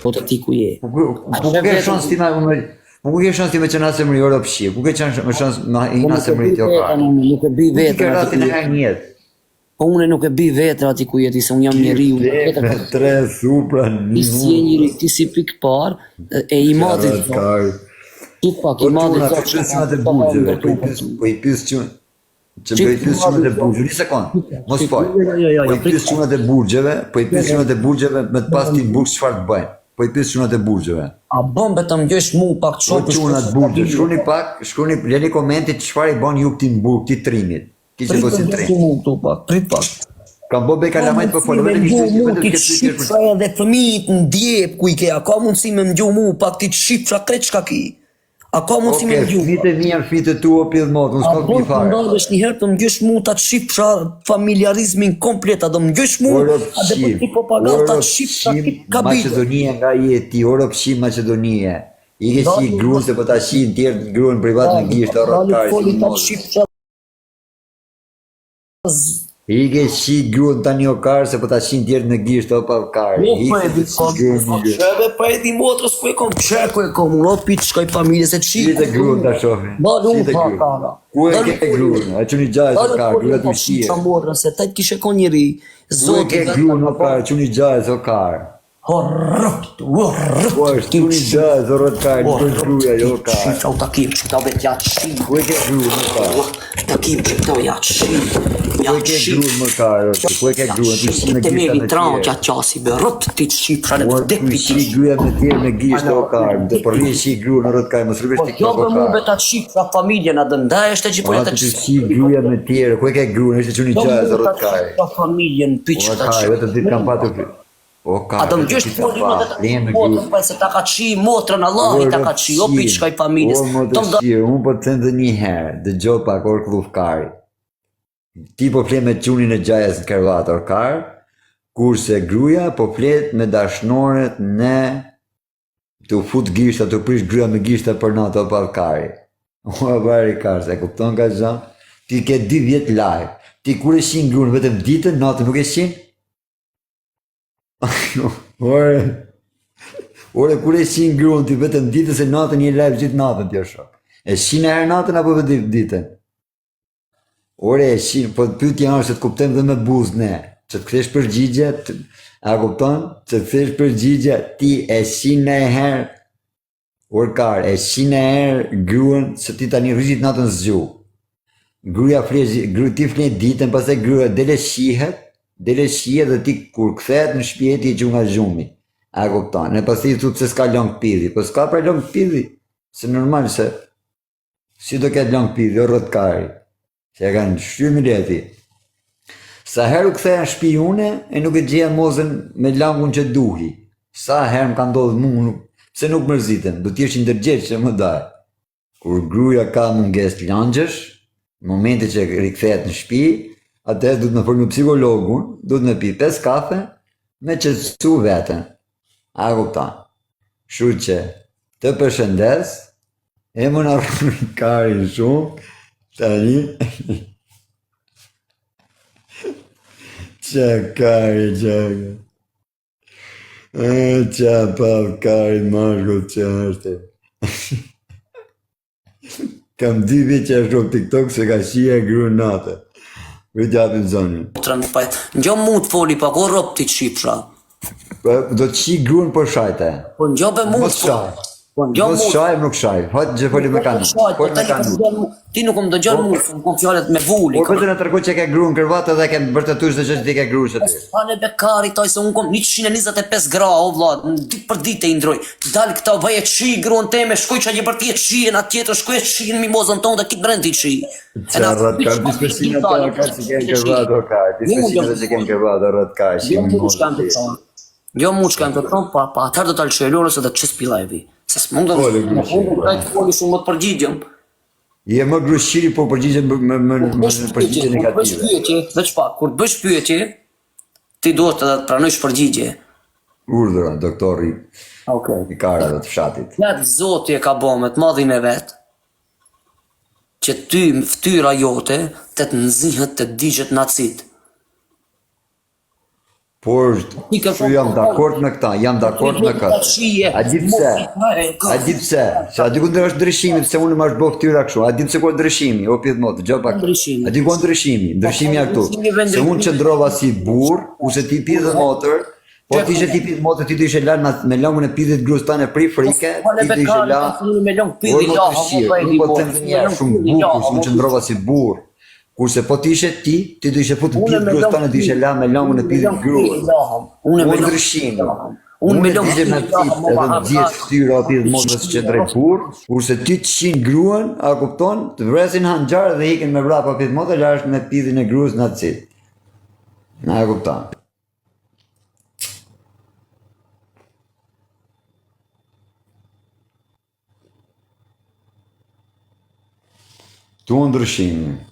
Po të ti ku je. Ku ke shans ti ku ke shans ti me qenë asë mëri Europë ku ke qenë më shans me i asë mëri të Okar. Nuk e bi vetën aty në njët. Po unë nuk e bi vetën aty ku jeti, se unë jam njeriu. Tre supra Ti si je njeri, ti si pikë parë e i madhi. Ti pak i madhi. Po të pyes të burgjeve, po i pyes që bëj pyes çunat e burgjeve, një sekond. Mos fal. Po i pyes çunat e burgjeve, me të pas ti burg çfarë të bëjnë? Po i pyes çunat e burgjeve. A bën betëm gjësh mu pak çfarë? Po çunat burgjeve, shkruani lëni komentit çfarë i bën ju këtij burg, këtij trimit. Kiçi gosin trim. Prit pak. Kam bo beka lamajt për folë, vetëm ti shifra edhe fëmijët në djep ku i ke, a ka mundësi me më gjuh mu pak ti shifra kreç ka ki? A ka mundësi me më gjuh? Fite mija, fite tua, pjedh motë, në s'ka për fare. A do të ndalësh njëherë të më gjush mu ta shifra familiarizmin komplet, a do më gjush mu, a dhe për ti propaganda ta shifra ka bitë. Macedonia nga jeti, Europë Macedonia. I ke si gruën se po ta shi në tjerë gruën privat në gishtë, I ke shi gruën tani o karë, se po ta shi në tjerë në gishtë, o pa karë. Sheve pa e di motrës ku e kom, që ku e kom, unë o pitë shkoj familje se qi. Qite gruën ta shofi. Ku e ke gruën, a që një gjajës o karë, gruët më shie. Se taj t'kishe kon njëri, Ku e ke gruën o karë, që një gjajës o karë. Horrëpt. Po është një gjajës o rëtë karë, një për gruja jo karë. Shifra u takim që këta vet jatë shi. Ku e ke gruën o karë. Takim që këta jatë shi. Ku e ke gruën më karë, ku e ke gruën, të shi në Te gishtë meri në tran tjerë. që atë qasi be rëpt ti të shifra në vdek Ku pi shi gruja me tjerë në gishtë o karë, të përri shi gruën në rëtë karë, më sërbesh të Jo kjo be o mu be karë. ta shifra familjen a dëndaj është e që po jetë Të shi gruja me tjerë, ku e ke gruën, është që një gjajës o rëtë karë. Familjen piç O ta karë, vetëm ditë kam patur. O A karë, do më gjësht ditë kam patur, lenë me motrën gruë. pa se ta ka qi motrën Allah i ta ka qi, o piç shkoj familjes. O më të shirë, unë po të thënë dhe një herë, dhe gjo pak orë klufkari. Ti po flet me qunin e gjajës në kërvat orkar, kurse gruja po flet me dashnoret në të fut gishta, të prish gruja me gishta për natë o palkari. O bari karë, se kupton ka gjam, ti ke 2 vjetë live, ti kur e shin gruën vetëm ditën, natën nuk e shin? Ore, kur e shin gruën ti vetëm ditën, se natën një live gjithë natën t'jo shok. E shin e herë natën apo vetëm ditën? Ore, e shin, po të pyetja është se të kuptojmë dhe me buzë ne, që të kthesh përgjigje, a kupton? Që të kthesh përgjigje, ti e shin e herë, orkar, e shin e herë gruën, se ti tani rrigjit natën zgju. Gruja ti flet ditën, pastaj gruja dele shihet dhe ti kur kthehet në shtëpi ti e që nga zhumi. A kupton? Ne pastaj i thut se s'ka long pidhi, po s'ka pra long pidhi. Se normal se si do ketë long pidhi, o rrotkari. Se e kanë shtymi leti. Sa herë u ktheja në shtëpi une e nuk e gjeja mozën me langun që duhi. Sa herë më ka ndodhur mua, pse nuk mërziten, do t'jesh i ndërgjegjës që më daj. Kur gruaja ka mungesë langjësh, në momentin që rikthehet në shtëpi, atëherë duhet me folë me psikologun, duhet me pi 5 kafe, me qetësu veten. A kupton? Kështu që të përshëndes, e më në rrënkari shumë, tani, që kari, që palkari mashkull që është. Kam 2 vjetë që është në TikTok se ka shia e gruën natë. Vëtë japim zonën. Njo mu të foli pa ko rëp ti shifra. Do të shi gruën për shajte. Po njo be mu të foli. Mos shaj, nuk shaj. Hajtë gjë foli me kanu. Ti nuk më dëgjon mu, më kom fjallet me vulli. Po vetë në tërko që ke gruën kërvatë dhe ke vërtetuar se që ti ke gruën që ti. Pane bekari taj se unë kom 125 gra, o vlad, ditë për ditë e indroj. Dalë këta bëje qi gruën teme, shkoj që a një për ti e qi, e na tjetër shkoj e qi në mimozën tonë dhe kitë brend ti qi. Qarrat ka dispesinë ta ka që ke kërvatë o ka, dispesinë që ke kërvatë o rrët ka, që Jo mu që kanë të tonë, pa atër do të alqelore se dhe të qës pilajvi. Se së mundë të foli shumë më të përgjigjëm. Je më grushqiri po përgjigjen më përgjigje negative. Bësh pyetje, veç pa, kur bësh pyetje, ti duhet të pranojsh përgjigje. Urdhëra, doktori i karave të fshatit. Fletë Zoti e ka bo me të madhin e vetë, që ty ftyra jote të nëzihet të digjet nacit. Por Ti ke shu jam dakord me këta, jam dakord me këtë. A di pse? A di pse? Se a di ku është ndryshimi, pse unë më është bëu këtyra kështu. A di pse ku është ndryshimi? O pjet mot, dëgjoj pak. Ndryshimi. A di ku është ndryshimi? Ndryshimi ja këtu. Se unë qëndrova si burr, ose ti pidhe motër, po ti ishe ti pidhe motër, ti do ishe lënë me lëngun e pidhit grus tane prej frike, ti do ishe la. Me lëng pidhi Oj, la, mo të shqirë, unë po të them një herë, shumë bukur, se unë qëndrova si burr. Kurse po ti ishe ti do ishe futur pidhit grus tane, do ishe la me lëngun e pidhit grus. Unë me ndryshimi. Unë me lëng ishe me pit edhe të gjithë ftyra o pidhit motrës që drejt burr, kurse ty të shin gruan, a kupton, të vresin hanxar dhe ikin me vrapa pidhit motrë, lash me pidhin e gruas në cit. Na e kupton. Tu ndryshimi.